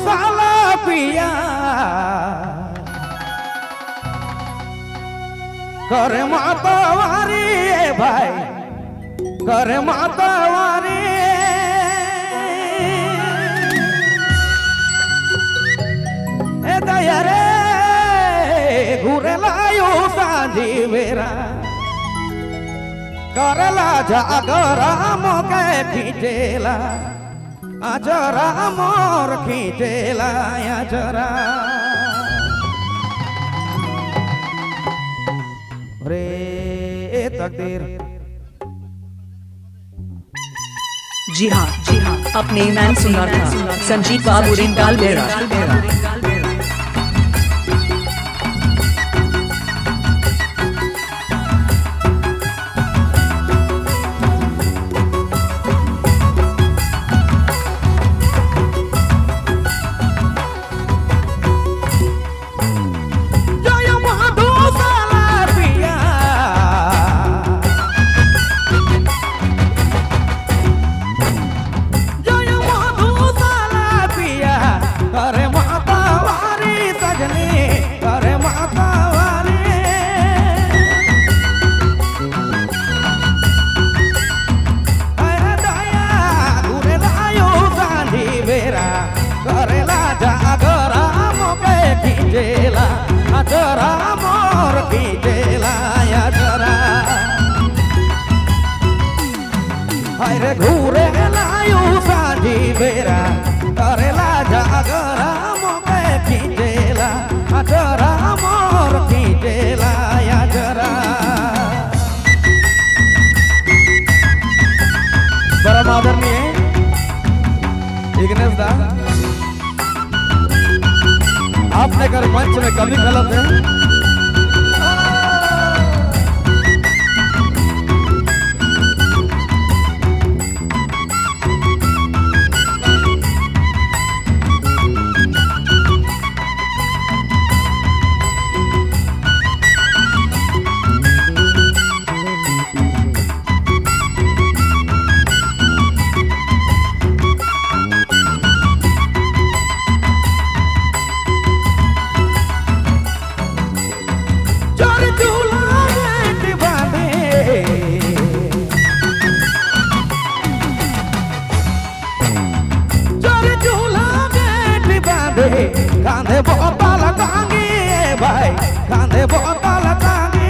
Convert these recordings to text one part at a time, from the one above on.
साला पिया करे मातावारी भाई करे मातावारी ए दया रे घूरे लायो सांझी बेरा करला जागरा मोके खींचेला आजरा मोर खींचेला आजरा रे तकदीर। जी हाँ अपने ईमान सुना था संजीव बाबू रिंगाल बेड़ा। आजरा मोर खींचेला आजरा हरे घूरे लायू सांझी बेरा करेला जागरा मोके खींचेला आजरा मोर खींचेला आजरा। परम आदरणीय इग्नेश दा आपने कर मंच में कभी गलत है कांधे बोतल टांगे भाई कांधे बोतल टांगे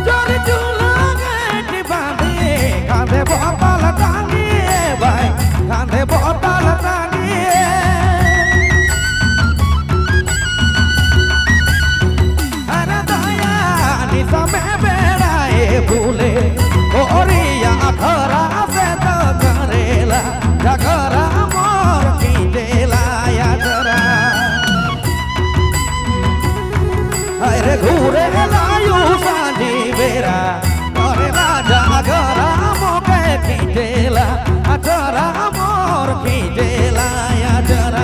चोरी चूल्हा गेट बांधे कांधे बोतल टांगे भाई कांधे बोतल टांगे अरे दया निशा में बेड़ाए भूले ओरिया खरा जागरा मोर खींचेला आजरा अरे घूरे लायू सांझी बेरा करेला जागरा मोके खींचेला आजरा मोर खींचेला आजरा।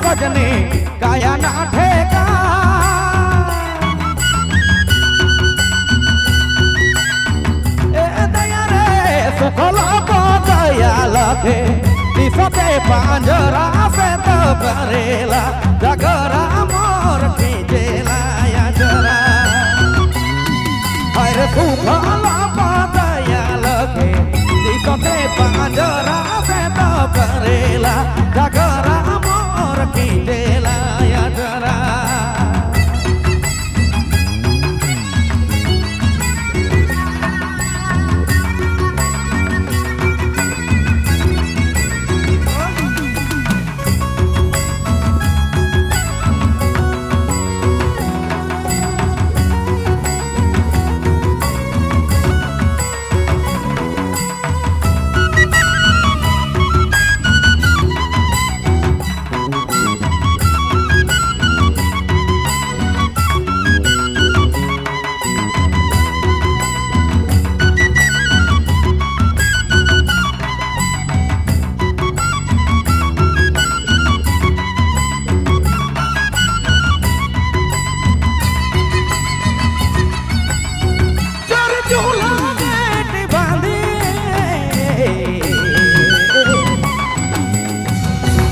सजनी काया ना ठेका ए दया रे सुखला को दया लखे दिसते पांजरा से तो करेला जगरा मोर खींचेला या जरा सुखला पाया लगे दिसते पांजरा से तो करेला जागरा मोर खींचेला या जरा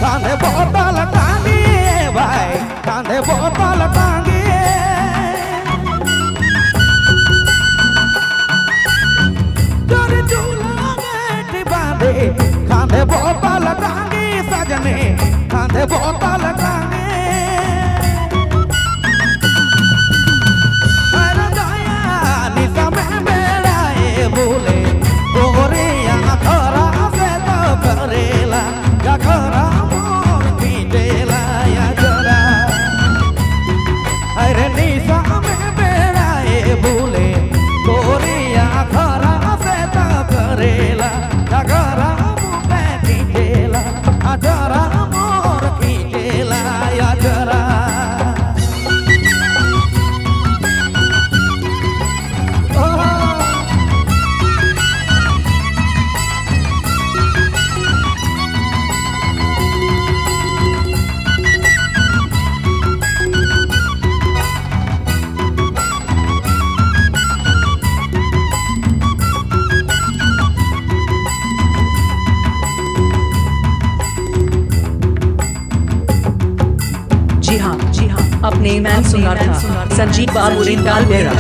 कांधे बोतल टांगी भाई कांधे बोतल टांगी जोर झूला में बांधे कांधे बोतल टांगी सजने कांधे बोतल टांगी अरे दया निशा में मेरा ये बोले गोरिया थोड़ा से तो करेला गगरा अरे निशा में बेड़ा ये भूले गोरिया खरा से तो करेला जगरा मुँह खींचेला जरा मोर खींचेला या जरा जी हाँ अपने मैन सुना था संजीत बाबू रिंदाल बेरा।